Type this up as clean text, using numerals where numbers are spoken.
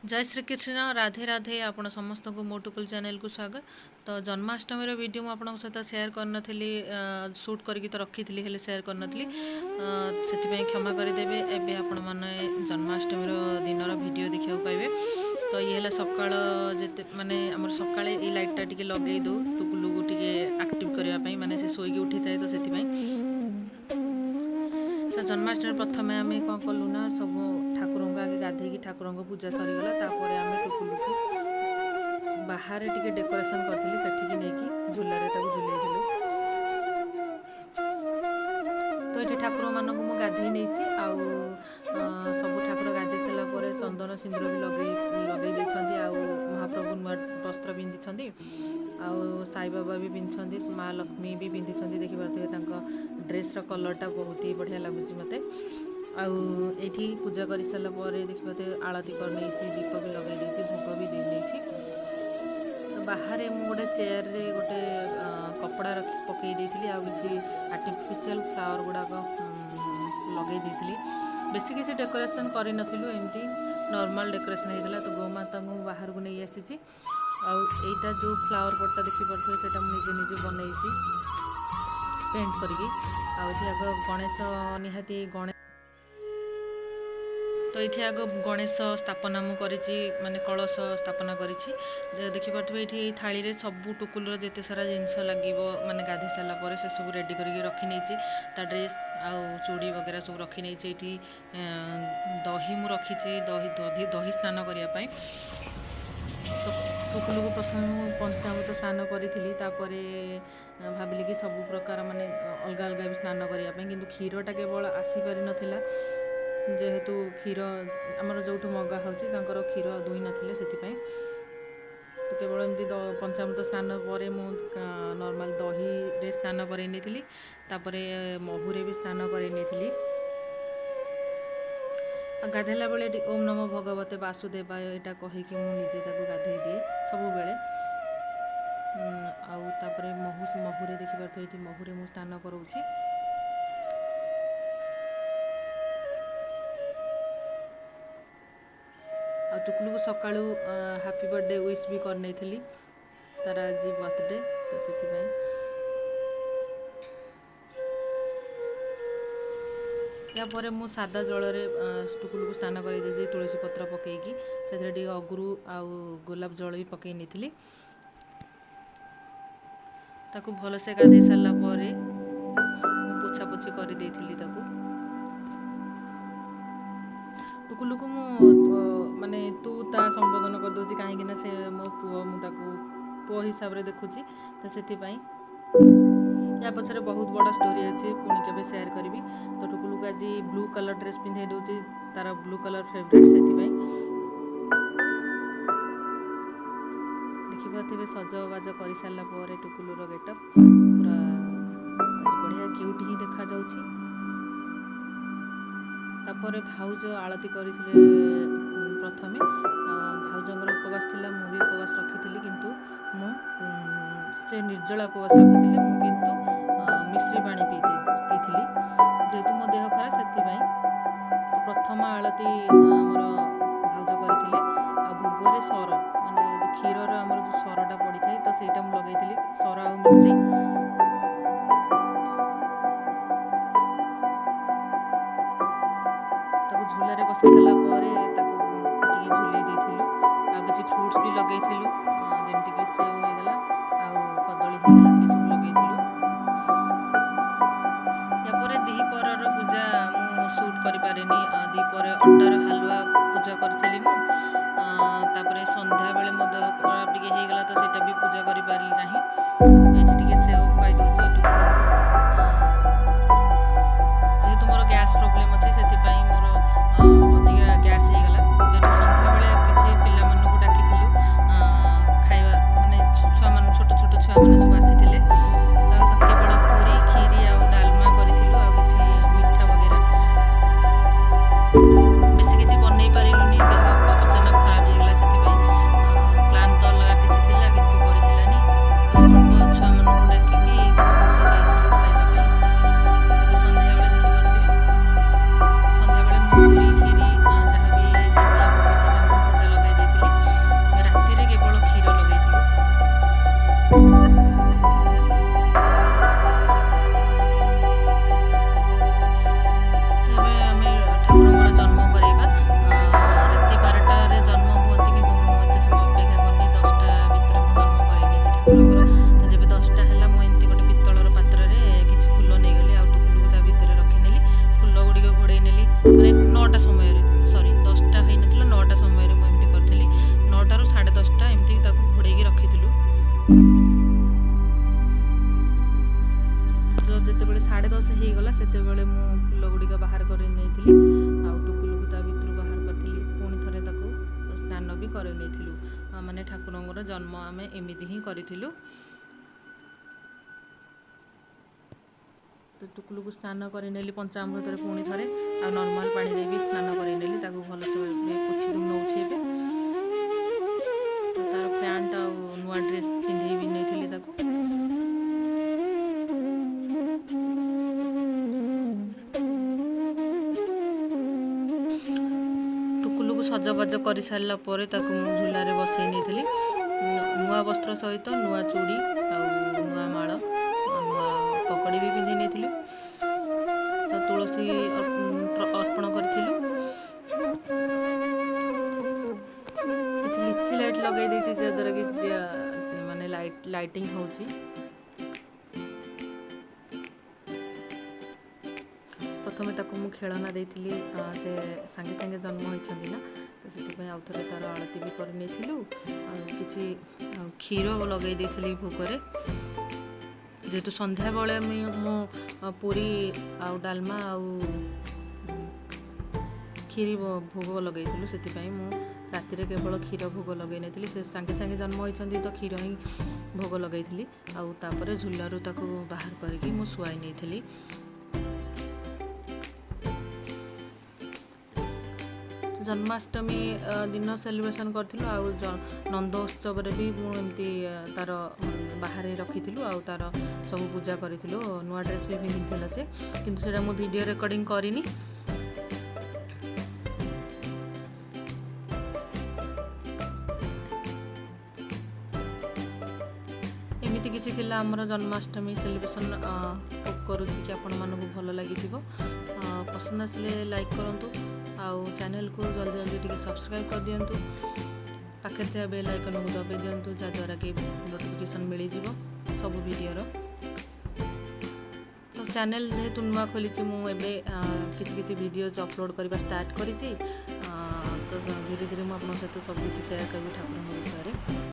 जय श्री कृष्ण राधे राधे आपण समस्त को मो टुकुल चैनल को स्वागत। तो जन्माष्टमी वीडियो मुझे आपन सहित शेयर करनथली शूट करके तो रखी हेले शेयर करनथली से क्षमा करदेवे। एबे आपण माने जन्माष्टमी दिन वीडियो देखा पाइबे। तो ये है सकाळ जेते माने हमर सकाळे ए लाइटटा टिके लगे दो टुकुलु को टिके एक्टिव करिया पई माने से सोई उठी थाए। तो सेति तो जन्माष्टमी प्रथमे आम कौन कलु ना सब ठाकुर आगे गाधे ठाकुर पूजा सरीगला। तापर आम टुकुलु को बाहर टिके डेकोरेशन करी से नहीं झूलार झुलाई। तो ये ठाकुर मानक मुझे गाधे नहीं सब ठाकुर गाधे सारापर चंदन सिंदूर भी लगे महाप्रभु नुआ वस्त्र पिंधि आउ साई बाबा भी पिंधि माँ लक्ष्मी भी पिंधि देखिपे ड्रेसर कलरटा बहुत ही बढ़िया लगुच मत। आठी पूजा कर सारापर देखिए आलती कर दीप भी लगे भोग भी दे। तो बाहर मुझे गोटे चेयर रे गोटे कपड़ा पकई देती आर्टिफिशियल फ्लावर गुड़ाक लगे बेसी किसी डेकोरेशन कर नथिलु एमती नॉर्मल डेकोरेशन होता। तो गोमाता को बाहर को नहीं आसी आईटा जो फ्लावर पटटा देखिपे से मुझे निजे बनई पेंट करके आग गणेश निहाती गणेश। तो ये आग गणेश स्थापना मुझे माने कलश स्थापना करी देखिपे ये थाली रे सबू टुकुलर जिते सारा जिनस लगे माने गाधे सारापर से सब रेडी करके रखी नहीं ड्रेस आउ चूड़ी वगैरह सब रखी नहीं। दही मु रखी दही दही स्नान करने। तो टुकुलु को प्रथम पंचामृत स्नान करी भाविली कि सब प्रकार माने अलग अलग भी स्नान करने कि क्षीरटा केवल आसीपारि नाला जेहेतु क्षीर आमर जो मगा हो क्षीर दुई नथिले से तो केवल एमती पंचामृत स्नान पर मु नॉर्मल दही रे स्नान करनी तापरे महुरे भी स्नान करनी। गाधेला बेले ओम नमो भगवते वासुदेवाय यहाँ कहीकि मुझे गाधे दिए सब बेले। आउे महुरे देखिए ये महुरे मु स्नान करोची। टुकुलु को सकाळू हैप्पी बर्थडे विश भी करनी तार आज बर्थडे। तो से यापर मु सादा जल टुकुलु को स्नान कर तुलसी पत्र पकईकी से अगुरु आउ गोलाप जल भी पकई नहीं ताकू भलसे गाधे सारापर पोछापोछि कर टुकुलु को माने तू ता संबोधन कर दूची कहीं से मो पुओ मुझे पुओ हिसाब से देखुची। तो से या पछरे बहुत बड़ा स्टोरी अच्छी पुणी के शेयर करी। तो टुकुलु को आज ब्लू कलर ड्रेस पिंधे दूची तार ब्लू कलर फेवरेट से देखिए सजबाज कर सारापर टुकुलुर गेटअप पूरा आज बढ़िया क्यूट ही देखा जाउची। तापर भाउज आलती करथिले प्रथमे भाउजंगर उपवास थिला मु भी उपवास रखी किंतु मु से निर्जला उपवास रखी मु किंतु मिश्री पानी पीथी जेहेतु मो देह खराब से। तो प्रथम आलती आमर भाउज करथिले आ भोगरे सर माने जो क्षीरर आमर जो सरटा पड़ी थाए तो सेटा मु लगैथिली सर आ मिश्री। झूलारे बसी सारापर झुले देलु आ किसी फ्रुट्स भी लगे जमीक सेव होगला कदली होगला ये सब लगे। यापर दीपर पूजा मु शूट कर पारे दीपर अटार हलवा पूजा करी तापर संध्या बेले मो देह खराब टे होगला तो सेटा भी पूजा कर पारि ना। ये सेव खुआई दूसरी जेहेतु मोर गैस प्रोब्लेम अच्छे से मोर अधिका गैस होगला जो संध्या बेले किसी पिला मानू डाकी खाଇବା माने छुआ मान छोट छोट छुआ मैंने सब आसी केवल पूरी खीरी आ डालमा करूँ आ कि मिठा वगैरह बेस किसी बनई पारूनी देह अचानक खराब होगला से प्लान तो अलग किसी कि छुआ मान डाक ସେତେବେଳେ ମୁଁ ଫୁଲ ଗୁଡ଼ିକ ବାହାର କରି ନେଇଥିଲି ଆଉ ଟୁକୁଲୁକୁ ତା ଭିତରୁ ବାହାର କରିଥିଲି। ପୁଣି ଥରେ ତାକୁ ସ୍ନାନ ବି କରି ନେଇଥିଲୁ। ମାନେ ଠାକୁରଙ୍କର ଜନ୍ମ ଆମେ ଏମିତି ହିଁ କରିଥିଲୁ। ତ ଟୁକୁଲୁକୁ ସ୍ନାନ କରିନେଲି ପଞ୍ଚାମୃତରେ ପୁଣି ଥରେ, ଆଉ ନର୍ମାଲ ପାଣିରେ ବି ସ୍ନାନ କରିନେଲି। ତାକୁ ଭଲସେ ପୋଛି ନେଉଛି ଏବେ। ତ ତାର ପ୍ୟାଣ୍ଟ ଆଉ ନୂଆ ଡ୍ରେସ୍ ପିନ୍ଧେଇ ବି ନେଇଥିଲି ତାକୁ। ଟୁକୁଲୁକୁ ସଜବାଜ କରିସାରିଲା ପରେ ତାକୁ ମୁଁ ଝୁଲାରେ ବସେଇ ନେଇଥିଲି। ନୂଆ ବସ୍ତ୍ର ସହିତ ନୂଆ ଚୁଡ଼ି ଆଉ ନୂଆ ମାଳ, ନୂଆ ପକଡ଼ି ବି ପିନ୍ଧେଇ ନେଇଥିଲି। ତ ତୁଳସୀ ଅର୍ପଣ କରିଥିଲୁ। କିଛି ଲିଚି ଲାଇଟ୍ ଲଗାଇ ଦେଇଛି ଯାହାଦ୍ୱାରା କି ମାନେ ଲାଇଟିଂ ହେଉଛି। ପ୍ରଥମେ ତାକୁ ମୁଁ ଖେଳନା ଦେଇଥିଲି, ସେ ସାଙ୍ଗେ ସାଙ୍ଗେ ଜନ୍ମ ହୋଇଛନ୍ତି ନା, ତ ସେଥିପାଇଁ ଆଉ ଥରେ ତା'ର ଆଳତି ବି କରି ନେଇଥିଲୁ। ଆଉ କିଛି କ୍ଷୀର ଲଗାଇ ଦେଇଥିଲି ଭୋଗରେ। ଯେହେତୁ ସନ୍ଧ୍ୟାବେଳେ ମୁଁ ପୁରୀ ଆଉ ଡାଲମା ଆଉ କ୍ଷୀରି ଭୋଗ ଲଗାଇଥିଲୁ, ସେଥିପାଇଁ ମୁଁ ରାତିରେ କେବଳ କ୍ଷୀର ଭୋଗ ଲଗାଇ ନେଇଥିଲି। ସେ ସାଙ୍ଗେ ସାଙ୍ଗେ ଜନ୍ମ ହୋଇଛନ୍ତି ତ କ୍ଷୀର ହିଁ ଭୋଗ ଲଗାଇଥିଲି। ଆଉ ତାପରେ ଝୁଲାରୁ ତାକୁ ବାହାର କରିକି ମୁଁ ଶୁଆଇ ନେଇଥିଲି। ଜନ୍ମାଷ୍ଟମୀ ଦିନ ସେଲିବ୍ରେସନ୍ କରିଥିଲୁ। ଆଉ ନନ୍ଦ ଉତ୍ସବରେ ବି ମୁଁ ଏମିତି ତା'ର ବାହାରେ ରଖିଥିଲୁ ଆଉ ତା'ର ସବୁ ପୂଜା କରିଥିଲୁ। ନୂଆ ଡ୍ରେସ୍ ବି ପିନ୍ଧିଥିଲା ସେ, କିନ୍ତୁ ସେଇଟା ମୁଁ ଭିଡ଼ିଓ ରେକର୍ଡ଼ିଂ କରିନି। ଏମିତି କିଛି ଥିଲା ଆମର ଜନ୍ମାଷ୍ଟମୀ ସେଲିବ୍ରେସନ୍। ହୋପ୍ କରୁଛି କି ଆପଣମାନଙ୍କୁ ଭଲ ଲାଗିଥିବ। ପସନ୍ଦ ଆସିଲେ ଲାଇକ୍ କରନ୍ତୁ ଆଉ ଚ୍ୟାନେଲକୁ ଜଲ୍ଦି ଜଲ୍ଦି ଟିକେ ସବସ୍କ୍ରାଇବ୍ କରିଦିଅନ୍ତୁ। ପାଖରେ ଥିବା ବେଲ୍ ଆଇକନ୍କୁ ଦବାଇ ଦିଅନ୍ତୁ, ଯାହାଦ୍ୱାରା କି ନୋଟିଫିକେସନ୍ ମିଳିଯିବ ସବୁ ଭିଡ଼ିଓର। ତ ଚ୍ୟାନେଲ୍ ଯେହେତୁ ନୂଆ ଖୋଲିଛି, ମୁଁ ଏବେ କିଛି କିଛି ଭିଡ଼ିଓଜ୍ ଅପଲୋଡ଼ କରିବା ଷ୍ଟାର୍ଟ କରିଛି। ତ ଧୀରେ ଧୀରେ ମୁଁ ଆପଣଙ୍କ ସହିତ ସବୁ କିଛି ସେୟାର କରିବି ଠାକୁରଙ୍କ ବିଷୟରେ।